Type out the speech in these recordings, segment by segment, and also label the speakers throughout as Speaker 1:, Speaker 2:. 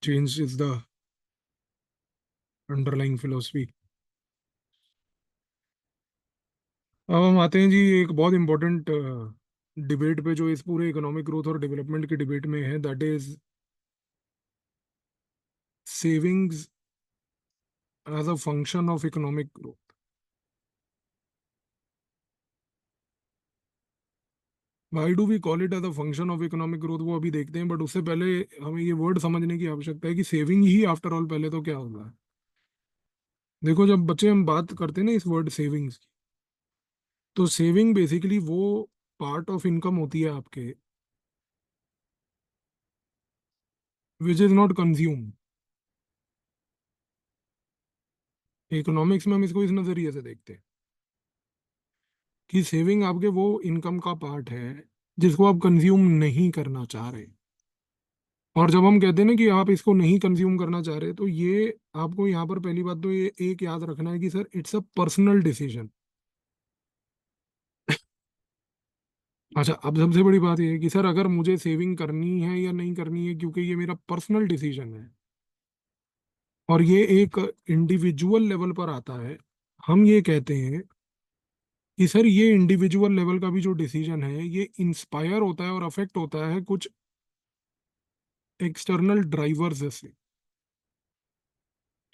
Speaker 1: Change is the underlying philosophy. अब हम आते हैं जी एक बहुत इंपॉर्टेंट डिबेट पे जो इस पूरे इकोनॉमिक ग्रोथ और डेवलपमेंट की डिबेट में है, that is savings as a function of economic growth. Why do we call it as a function of economic growth, वो अभी देखते हैं, बट उससे पहले हमें ये वर्ड समझने की आवश्यकता है कि सेविंग ही आफ्टर ऑल पहले तो क्या होता है। देखो, जब बच्चे हम बात करते हैं ना इस वर्ड सेविंग्स की, तो सेविंग बेसिकली वो पार्ट ऑफ इनकम होती है आपके which is not consume. Economics में हम इसको इस नजरिए से देखते हैं कि सेविंग आपके वो इनकम का पार्ट है जिसको आप कंज्यूम नहीं करना चाह रहे। और जब हम कहते हैं ना कि आप इसको नहीं कंज्यूम करना चाह रहे, तो ये आपको यहाँ पर पहली बात तो ये एक याद रखना है कि sir it's a personal decision. अच्छा, अब सबसे बड़ी बात ये है कि सर अगर मुझे सेविंग करनी है या नहीं करनी है, क्योंकि ये मेरा पर्सनल डिसीजन है और ये एक इंडिविजुअल लेवल पर आता है, हम ये कहते हैं कि सर ये इंडिविजुअल लेवल का भी जो डिसीजन है ये इंस्पायर होता है और अफेक्ट होता है कुछ एक्सटर्नल ड्राइवर्स से।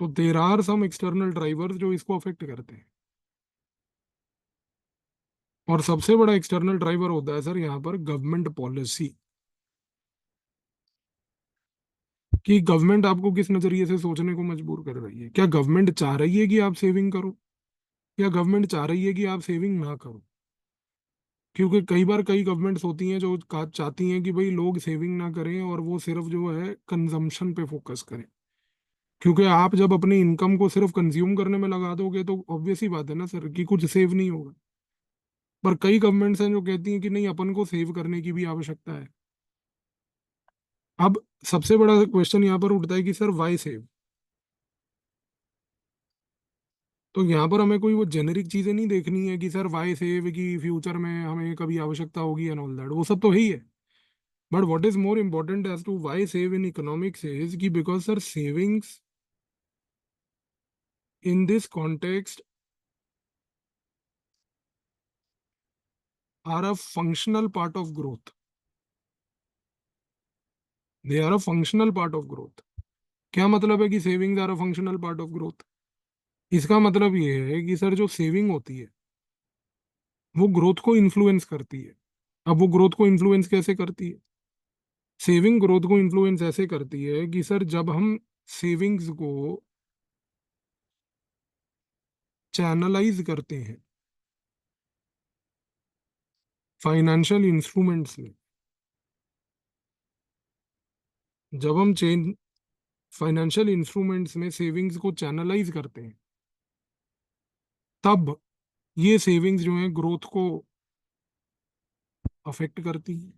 Speaker 1: तो there are some external drivers जो इसको अफेक्ट करते हैं, और सबसे बड़ा एक्सटर्नल ड्राइवर होता है सर यहाँ पर गवर्नमेंट पॉलिसी। कि गवर्नमेंट आपको किस नजरिए से सोचने को मजबूर कर रही है। क्या गवर्नमेंट चाह रही है कि आप सेविंग करो, या गवर्नमेंट चाह रही है कि आप सेविंग ना करो? क्योंकि कई बार कई गवर्नमेंट्स होती हैं जो चाहती हैं कि भाई लोग सेविंग ना करें और वो सिर्फ जो है कंजम्पशन पे फोकस करें। क्योंकि आप जब अपनी इनकम को सिर्फ कंज्यूम करने में लगा दोगे तो ऑब्वियस ही बात है ना सर कि कुछ सेव नहीं होगा। पर कई गवर्नमेंट्स हैं जो कहती हैं कि नहीं, अपन को सेव करने की भी आवश्यकता है। अब सबसे बड़ा क्वेश्चन यहाँ पर उठता है कि सर वाई सेव। तो यहाँ पर हमें कोई वो जेनेरिक चीजें नहीं देखनी है कि सर वाई सेव की फ्यूचर में हमें कभी आवश्यकता होगी एंड ऑल दैट, वो सब तो है ही है। But what is more important as to why save in economics is कि because sir savings in this context are a functional part of growth. They are a functional part of growth. क्या मतलब है कि savings are a functional part of growth? इसका मतलब ये है कि सर जो सेविंग होती है वो ग्रोथ को इन्फ्लुएंस करती है। अब वो ग्रोथ को इन्फ्लुएंस कैसे करती है? सेविंग ग्रोथ को इन्फ्लुएंस ऐसे करती है कि सर जब हम सेविंग्स को चैनलाइज करते हैं फाइनेंशियल इंस्ट्रूमेंट्स में, जब हम चेंज फाइनेंशियल इंस्ट्रूमेंट्स में सेविंग्स को चैनलाइज करते हैं, तब ये सेविंग्स जो है ग्रोथ को अफेक्ट करती है।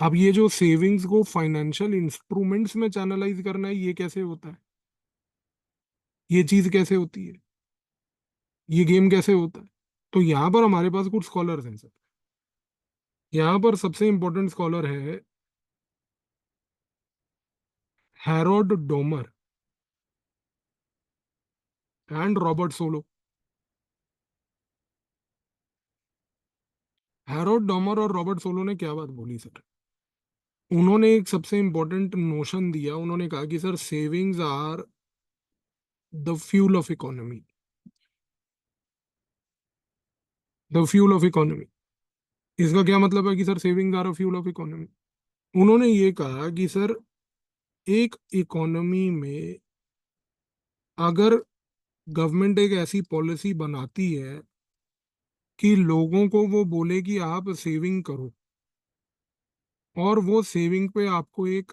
Speaker 1: अब ये जो सेविंग्स को फाइनेंशियल इंस्ट्रूमेंट्स में चैनलाइज करना है, ये कैसे होता है? ये चीज कैसे होती है? ये गेम कैसे होता है? तो यहाँ पर हमारे पास कुछ स्कॉलर्स हैं सर। यहाँ पर सबसे इंपॉर्टेंट स्कॉलर है Harold Domar and Robert solo. Harold Domar और रॉबर्ट सोलो ने क्या बात बोली सर? उन्होंने एक सबसे इंपॉर्टेंट नोशन दिया। उन्होंने कहा कि sir savings are the fuel of economy. The fuel of economy, इसका क्या मतलब है कि sir savings are a fuel of economy? उन्होंने ये कहा कि सर एक इकोनॉमी में अगर गवर्नमेंट एक ऐसी पॉलिसी बनाती है कि लोगों को वो बोले कि आप सेविंग करो, और वो सेविंग पे आपको एक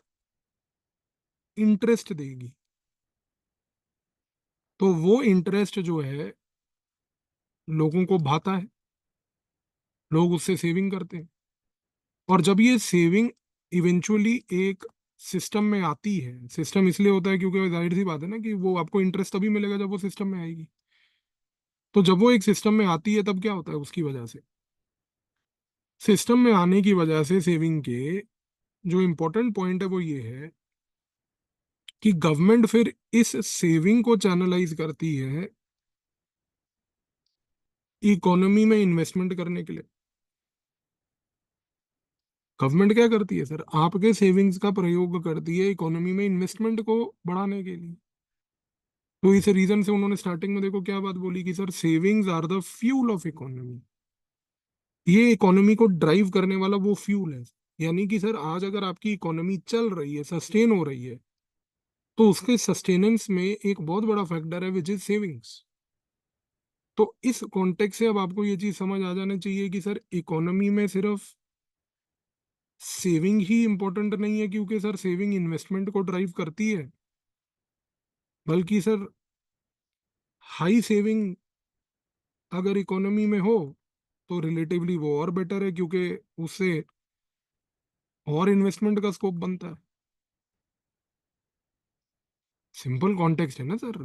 Speaker 1: इंटरेस्ट देगी, तो वो इंटरेस्ट जो है लोगों को भाता है, लोग उससे सेविंग करते हैं। और जब ये सेविंग इवेंचुअली एक सिस्टम में आती है, सिस्टम इसलिए होता है क्योंकि जाहिर सी बात है ना कि वो आपको इंटरेस्ट तभी मिलेगा जब वो सिस्टम में आएगी। तो जब वो एक सिस्टम में आती है तब क्या होता है उसकी वजह से? सिस्टम में आने की वजह से सेविंग के जो इम्पोर्टेंट पॉइंट है वो ये है कि गवर्नमेंट फिर इस सेविंग को चैनलाइज करती है इकोनॉमी में इन्वेस्टमेंट करने के लिए। गवर्नमेंट क्या करती है सर, आपके सेविंग्स का प्रयोग करती है इकोनॉमी में इन्वेस्टमेंट को बढ़ाने के लिए। तो इस रीजन से उन्होंने स्टार्टिंग में देखो क्या बात बोली कि sir savings are the fuel of economy. ये इकोनॉमी को ड्राइव करने वाला वो फ्यूल है। यानी कि सर आज अगर आपकी इकोनॉमी चल रही है, सस्टेन हो रही है, तो उसके सस्टेनेंस में एक बहुत बड़ा फैक्टर है विच इज सेविंग्स। तो इस कॉन्टेक्स्ट से अब आपको ये चीज समझ आ जानी चाहिए कि सर इकोनॉमी में सिर्फ सेविंग ही इंपॉर्टेंट नहीं है, क्योंकि सर सेविंग इन्वेस्टमेंट को ड्राइव करती है, बल्कि सर हाई सेविंग अगर इकोनॉमी में हो तो रिलेटिवली वो और बेटर है, क्योंकि उससे और इन्वेस्टमेंट का स्कोप बनता है। सिंपल कॉन्टेक्स्ट है ना सर।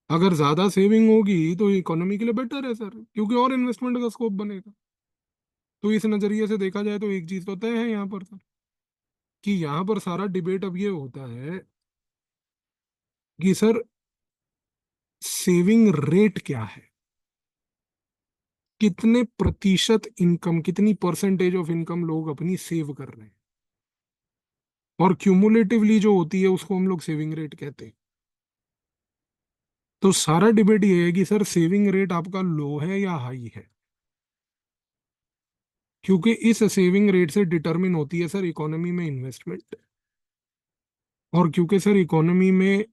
Speaker 1: अगर ज्यादा सेविंग होगी तो इकोनॉमी के लिए बेटर है सर, क्योंकि और इन्वेस्टमेंट का स्कोप बनेगा। तो इस नजरिए से देखा जाए तो एक चीज तो तय है यहाँ पर सर, कि यहाँ पर सारा डिबेट अब ये होता है कि सर सेविंग रेट क्या है, कितने प्रतिशत इनकम, कितनी परसेंटेज ऑफ इनकम लोग अपनी सेव कर रहे हैं, और क्यूमुलेटिवली जो होती है उसको हम लोग सेविंग रेट कहते हैं। तो सारा डिबेट ये है कि सर सेविंग रेट आपका लो है या हाई है, क्योंकि इस सेविंग रेट से डिटरमिन होती है सर इकोनॉमी में इन्वेस्टमेंट। और क्योंकि सर इकोनॉमी में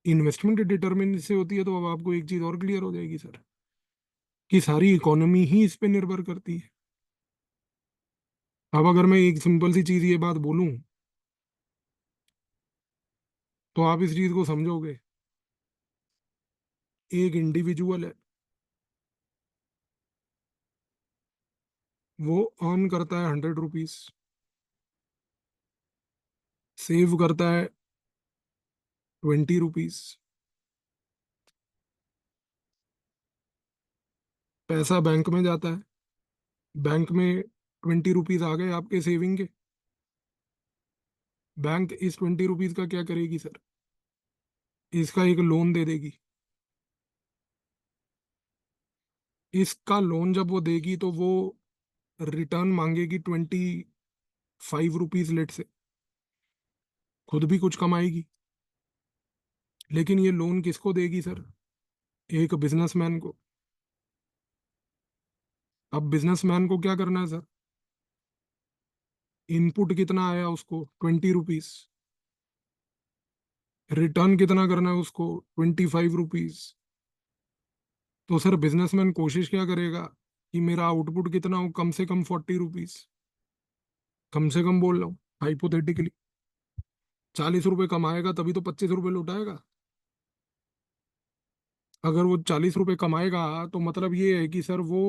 Speaker 1: इन्वेस्टमेंट डिटरमिन से होती है, तो अब आपको एक चीज और क्लियर हो जाएगी सर, कि सारी इकोनॉमी ही इस पे निर्भर करती है। अब अगर मैं एक सिंपल सी चीज ये बात बोलूं तो आप इस चीज को समझोगे। एक इंडिविजुअल है, वो अर्न करता है 100 रुपीज, सेव करता है 20 रुपीज। पैसा बैंक में जाता है, बैंक में 20 रुपीज आ गए आपके सेविंग के। बैंक इस 20 रुपीज का क्या करेगी सर, इसका एक लोन दे देगी। इसका लोन जब वो देगी तो वो रिटर्न मांगेगी 25 रुपीज लेट से, खुद भी कुछ कमाएगी। लेकिन ये लोन किसको देगी सर, एक बिजनेसमैन को। अब बिजनेसमैन को क्या करना है सर, इनपुट कितना आया उसको 20 रुपीज, रिटर्न कितना करना है उसको 25 रुपीज। तो सर बिजनेसमैन कोशिश क्या करेगा कि मेरा आउटपुट कितना हो, कम से कम 40 रुपीज। कम से कम बोल रहा हूँ हाइपोथेटिकली, 40 रुपए कमाएगा तभी तो 25 रुपए लौटाएगा। अगर वो 40 रुपए कमाएगा तो मतलब ये है कि सर वो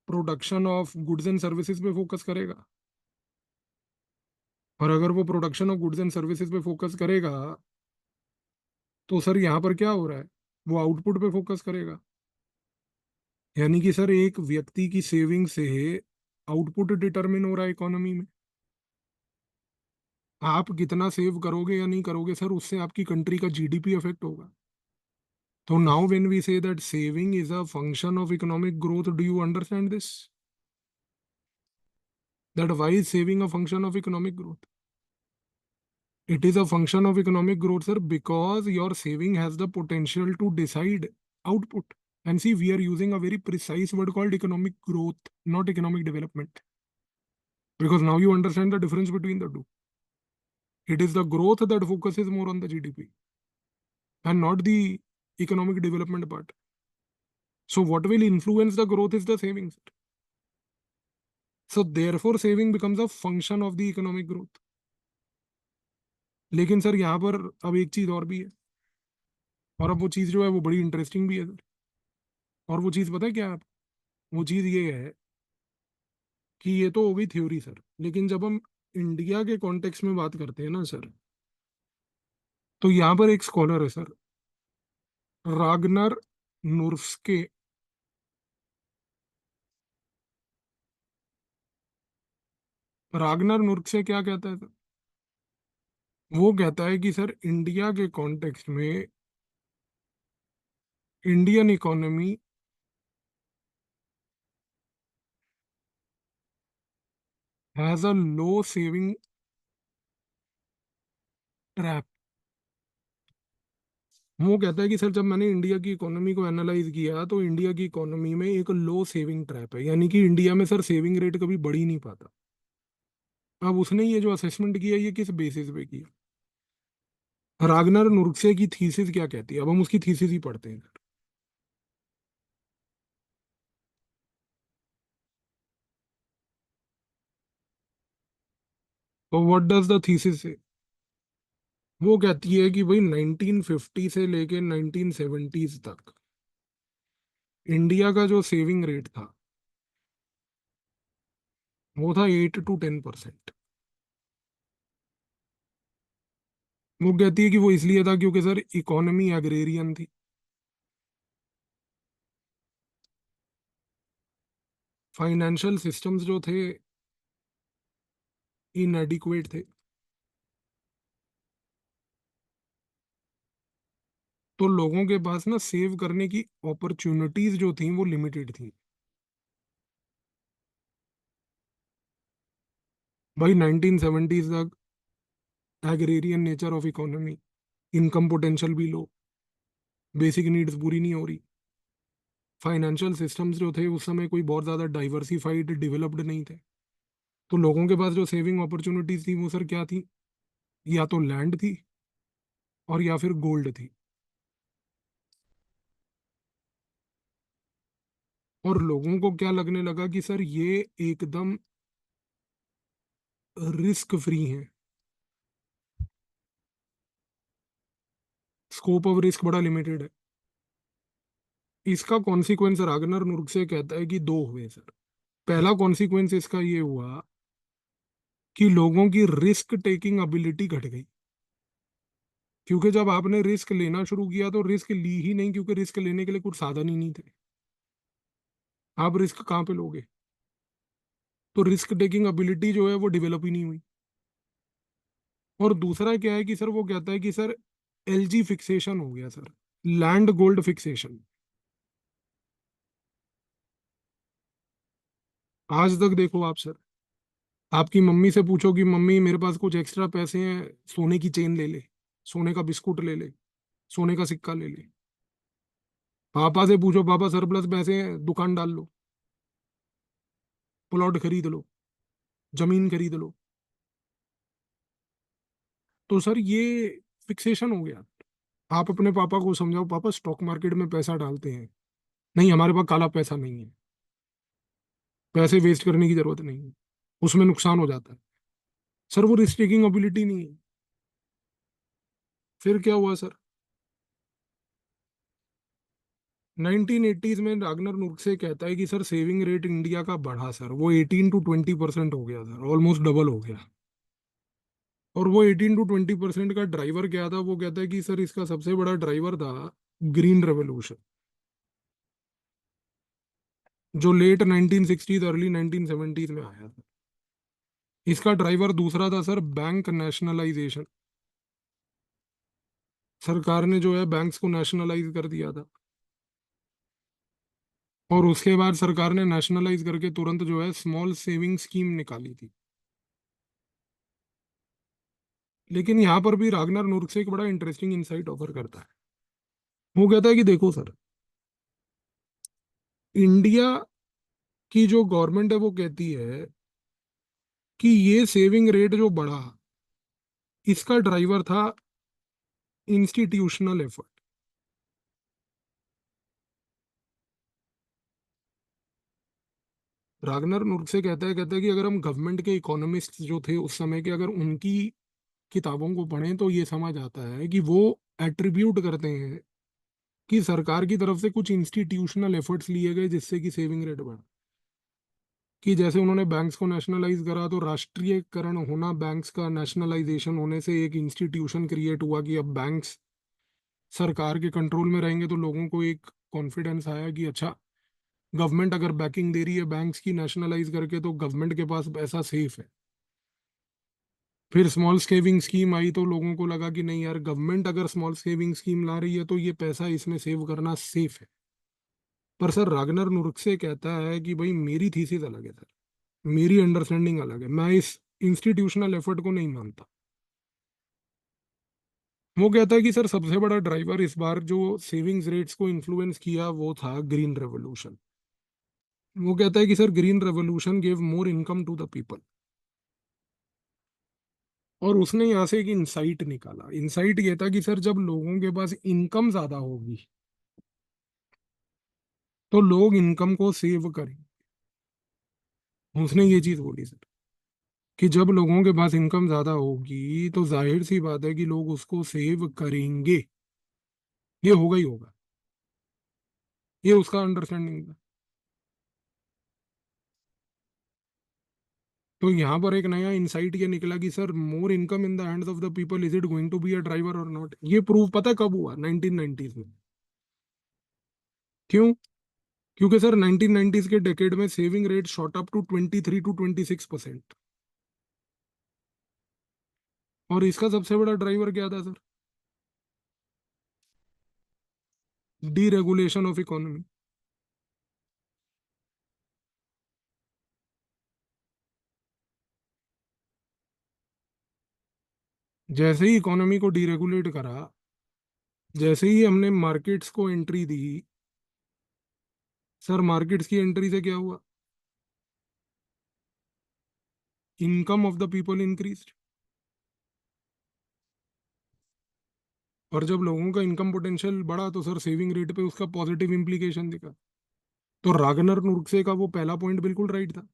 Speaker 1: production of goods and services पे फोकस करेगा। और अगर वो production of goods and services पे फोकस करेगा तो सर यहाँ पर क्या हो रहा है, वो आउटपुट पे फोकस करेगा। यानी कि सर एक व्यक्ति की सेविंग से आउटपुट डिटरमिन हो रहा है इकोनॉमी में। आप कितना सेव करोगे या नहीं करोगे सर, उससे आपकी कंट्री का जीडीपी अफेक्ट होगा। तो now when we say that saving is a function of economic growth, do you understand this, that why is saving a function of economic growth? It is a function of economic growth, sir, because your saving has the potential to decide output. And see, we are using a very precise word called economic growth, not economic development. Because now you understand the difference between the two. It is the growth that focuses more on the GDP and not the economic development part. So, what will influence the growth is the savings. So, therefore, saving becomes a function of the economic growth. लेकिन sir यहाँ पर अब एक चीज और भी है, और अब वो चीज जो है वो बड़ी इंटरेस्टिंग भी है सर। और वो चीज पता है क्या है आप, वो चीज ये है कि ये तो हो गई थ्योरी सर, लेकिन जब हम इंडिया के कॉन्टेक्स्ट में बात करते हैं ना सर, तो यहाँ पर एक स्कॉलर है सर, रागनर नुर्स्के। रागनर नुर्स्के क्या कहता है सर, वो कहता है कि सर इंडिया के कॉन्टेक्स्ट में Indian economy has a low saving trap. वो कहता है कि सर जब मैंने इंडिया की इकोनॉमी को एनालाइज किया तो इंडिया की इकोनॉमी में एक लो सेविंग ट्रैप है, यानी कि इंडिया में सर सेविंग रेट कभी बढ़ ही नहीं पाता। अब उसने ये जो असेसमेंट किया ये किस बेसिस पे किया? रागनर नुर्क्से की थीसिस क्या कहती है? अब हम उसकी थीसिस ही पढ़ते हैं। तो व्हाट डज द थीसिस से? वो कहती है कि भाई 1950 से लेके 1970s तक इंडिया का जो सेविंग रेट था वो था 8 to 10%। वो कहती है कि वो इसलिए था क्योंकि सर इकोनॉमी एग्रेरियन थी, फाइनेंशियल सिस्टम्स जो थे इनएडिक्वेट थे, तो लोगों के पास ना सेव करने की अपॉर्चुनिटीज जो थी वो लिमिटेड थी। भाई 1970s तक agrarian nature of economy, income potential भी लो, बेसिक नीड्स पूरी नहीं हो रही, फाइनेंशियल सिस्टम्स जो थे उस समय कोई बहुत ज़्यादा डाइवर्सिफाइड डेवलप्ड नहीं थे, तो लोगों के पास जो सेविंग अपॉर्चुनिटीज थी वो सर क्या थी? या तो लैंड थी और या फिर गोल्ड थी। और लोगों को क्या लगने लगा कि सर ये एकदम रिस्क फ्री है, स्कोप ऑफ रिस्क बड़ा लिमिटेड है। इसका कॉन्सिक्वेंस रागनर नुर्क से कहता है कि दो हुए सर। पहला कॉन्सिक्वेंस इसका ये हुआ कि लोगों की रिस्क टेकिंग एबिलिटी घट गई, क्योंकि जब आपने रिस्क लेना शुरू किया तो रिस्क ली ही नहीं, क्योंकि रिस्क लेने के लिए कुछ साधन ही नहीं थे। आप रिस्क कहाँ पे लोगे? तो रिस्क टेकिंग एबिलिटी जो है वो डेवलप ही नहीं हुई। और दूसरा क्या है कि सर वो कहता है कि सर एलजी फिक्सेशन हो गया सर, लैंड गोल्ड फिक्सेशन। आज तक देखो आप सर, आपकी मम्मी से पूछो कि मम्मी मेरे पास कुछ एक्स्ट्रा पैसे हैं, सोने की चेन ले ले, सोने का बिस्कुट ले ले, सोने का सिक्का ले ले। पापा से पूछो, पापा सरप्लस पैसे हैं दुकान डाल लो, प्लॉट खरीद लो, जमीन खरीद लो। तो सर ये फिक्सेशन हो गया। आप अपने पापा को समझाओ, पापा स्टॉक मार्केट में पैसा डालते हैं, नहीं हमारे पास काला पैसा नहीं है, पैसे वेस्ट करने की जरूरत नहीं है, उसमें नुकसान हो जाता है। सर वो रिस्क टेकिंग एबिलिटी नहीं है। फिर क्या हुआ सर? 1980s में रागनर नुर्से कहता है कि सर सेविंग रेट इंडिया का बढ़ा सर, वो 18 to 20% हो गया सर, ऑलमोस्ट डबल हो गया। और वो 18 to 20% का ड्राइवर क्या था? वो कहता है कि सर इसका सबसे बड़ा ड्राइवर था ग्रीन रेवोल्यूशन, जो लेट 1960s अर्ली 1970s में आया था। इसका ड्राइवर दूसरा था सर बैंक नेशनलाइजेशन, सरकार ने जो है बैंक्स को नेशनलाइज कर दिया था। और उसके बाद सरकार ने नेशनलाइज करके तुरंत जो है स्मॉल सेविंग स्कीम निकाली थी। लेकिन यहाँ पर भी रागनर नुर्क से एक बड़ा इंटरेस्टिंग इंसाइट ऑफर करता है। वो कहता है कि देखो सर, इंडिया की जो गवर्नमेंट है वो कहती है कि ये सेविंग रेट जो बढ़ा इसका ड्राइवर था इंस्टीट्यूशनल एफर्ट। रागनर नुर्क से कहता है कि अगर हम गवर्नमेंट के इकोनॉमिस्ट जो थे उस समय के, अगर उनकी किताबों को पढ़ें तो ये समझ आता है कि वो एट्रीब्यूट करते हैं कि सरकार की तरफ से कुछ इंस्टीट्यूशनल एफर्ट्स लिए गए जिससे कि सेविंग रेट बढ़ा। कि जैसे उन्होंने बैंक्स को नेशनलाइज करा तो राष्ट्रीयकरण होना, बैंक्स का नेशनलाइजेशन होने से एक इंस्टीट्यूशन क्रिएट हुआ कि अब बैंक्स सरकार के कंट्रोल में रहेंगे, तो लोगों को एक कॉन्फिडेंस आया कि अच्छा, गवर्नमेंट अगर बैकिंग दे रही है बैंक्स की नेशनलाइज करके तो गवर्नमेंट के पास पैसा सेफ है। फिर स्मॉल सेविंग स्कीम आई तो लोगों को लगा कि नहीं यार, गवर्नमेंट अगर स्मॉल सेविंग स्कीम ला रही है तो ये पैसा इसमें सेव करना सेफ है। पर सर रागनर नुरक्से कहता है कि भाई मेरी थीसिस अलग है सर, मेरी अंडरस्टैंडिंग अलग है, मैं इस इंस्टीट्यूशनल एफर्ट को नहीं मानता। वो कहता है कि सर सबसे बड़ा ड्राइवर इस बार जो सेविंग्स रेट्स को इन्फ्लुएंस किया वो था ग्रीन रेवोल्यूशन। वो कहता है कि sir green revolution gave more income to the people. और उसने यहाँ से एक इंसाइट निकाला। इंसाइट ये था कि सर जब लोगों के पास इनकम ज्यादा होगी तो लोग इनकम को सेव करेंगे। उसने ये चीज बोली सर कि जब लोगों के पास इनकम ज्यादा होगी तो जाहिर सी बात है कि लोग उसको सेव करेंगे। ये होगा ही होगा। ये उसका अंडरस्टैंडिंग था। तो यहाँ पर एक नया इंसाइट ये निकला कि sir more income in the hands of the people, is it going to be a driver और नॉट। ये प्रूव पता है कब हुआ? 1990s में। क्यों? क्योंकि सर 1990s के डेकेड में saving rate shot up to 23 to 26%। और इसका सबसे बड़ा ड्राइवर क्या था सर? Deregulation of economy. जैसे ही इकोनॉमी को डीरेगुलेट करा, जैसे ही हमने मार्केट्स को एंट्री दी, सर मार्केट्स की एंट्री से क्या हुआ? Income of the people increase. और जब लोगों का इनकम पोटेंशियल बढ़ा तो सर सेविंग रेट पे उसका पॉजिटिव इंप्लीकेशन दिखा। तो रागनर नुस्खे का वो पहला पॉइंट बिल्कुल राइट था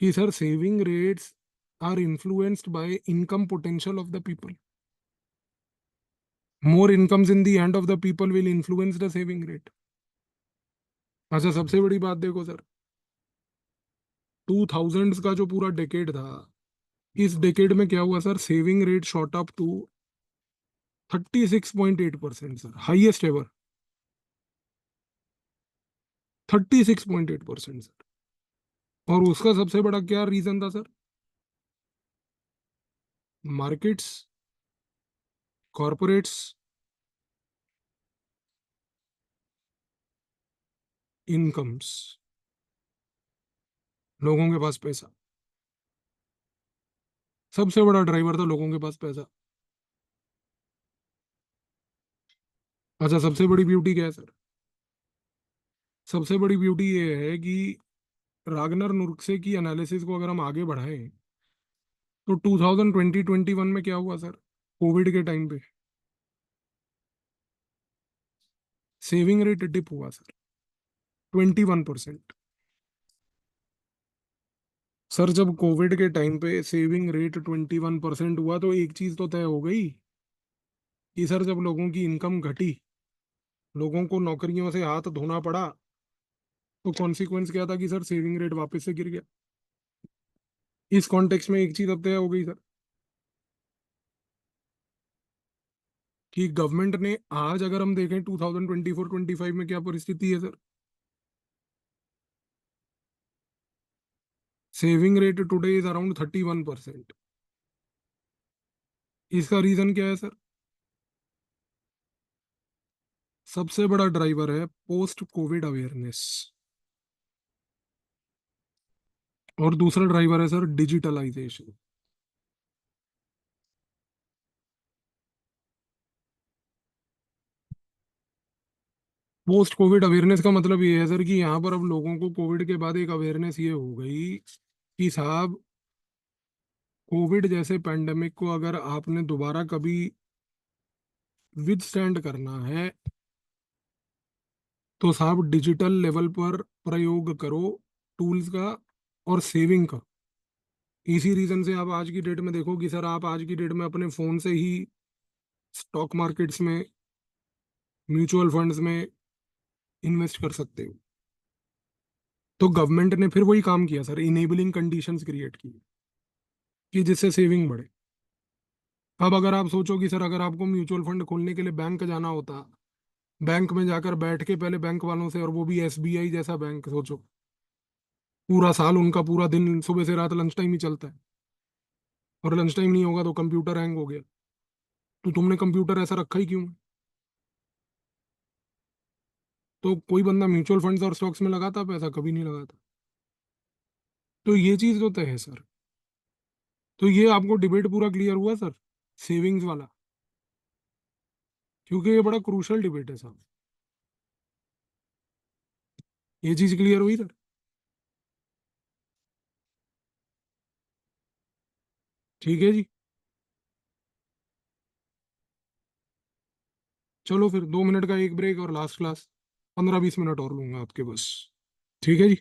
Speaker 1: कि sir saving rates are influenced by income potential of the people. More incomes in the hand of the people will influence the saving rate. अच्छा, सबसे बड़ी बात देखो सर, 2000s का जो पूरा डेकेड था, इस डेकेड में क्या हुआ sir? Saving rate shot up to 36.8% sir, highest ever. 36.8% sir. और उसका सबसे बड़ा क्या रीजन था सर? मार्केट्स, कॉरपोरेट्स, इनकम्स, लोगों के पास पैसा। सबसे बड़ा ड्राइवर था लोगों के पास पैसा। अच्छा, सबसे बड़ी ब्यूटी क्या है सर? सबसे बड़ी ब्यूटी ये है कि रागनर नुस्खे की एनालिसिस को अगर हम आगे बढ़ाएं तो 2020-21 में क्या हुआ सर? कोविड के टाइम पे सेविंग रेट डिप हुआ सर, 21%। सर जब कोविड के टाइम पे सेविंग रेट 21% हुआ तो एक चीज तो तय हो गई कि सर जब लोगों की इनकम घटी, लोगों को नौकरियों से हाथ धोना पड़ा, तो कॉन्सिक्वेंस क्या था कि सर सेविंग रेट वापस से गिर गया। इस कॉन्टेक्स्ट में एक चीज अब तय हो गई सर कि गवर्नमेंट ने आज अगर हम देखें 2024-25 में क्या परिस्थिति है sir? Saving rate today is around 31%। इसका रीजन क्या है सर? सबसे बड़ा ड्राइवर है पोस्ट कोविड अवेयरनेस। और दूसरा ड्राइवर है sir digitalization. Post covid awareness का मतलब ये है सर कि यहाँ पर अब लोगों को कोविड के बाद एक अवेयरनेस ये हो गई कि साहब, कोविड जैसे पैंडेमिक को अगर आपने दोबारा कभी विद स्टैंड करना है तो साहब डिजिटल लेवल पर प्रयोग करो टूल्स का और सेविंग का। इसी रीजन से आप आज की डेट में देखो कि सर आप आज की डेट में अपने फोन से ही स्टॉक मार्केट्स में, म्यूचुअल फंड्स में इन्वेस्ट कर सकते हो। तो गवर्नमेंट ने फिर वही काम किया सर, इनेबलिंग कंडीशंस क्रिएट की कि जिससे सेविंग बढ़े। अब अगर आप सोचो कि सर अगर आपको म्यूचुअल फंड खोलने के लिए बैंक जाना होता, बैंक में जाकर बैठ के पहले बैंक वालों से, और वो भी एसबीआई जैसा बैंक सोचो, पूरा साल उनका पूरा दिन सुबह से रात लंच टाइम ही चलता है, और लंच टाइम नहीं होगा तो कंप्यूटर हैंग हो गया, तो तुमने कंप्यूटर ऐसा रखा ही क्यों है? तो कोई बंदा म्यूचुअल फंड्स और स्टॉक्स में लगाता पैसा? कभी नहीं लगाता। तो ये चीज तो तय है सर। तो ये आपको डिबेट पूरा क्लियर हुआ सर, सेविंग्स वाला? क्योंकि ये बड़ा क्रूशल डिबेट है साहब। ये चीज क्लियर हुई सर? ठीक है जी। चलो फिर 2 मिनट का एक ब्रेक और लास्ट क्लास, 15-20 मिनट और लूंगा आपके बस। ठीक है जी।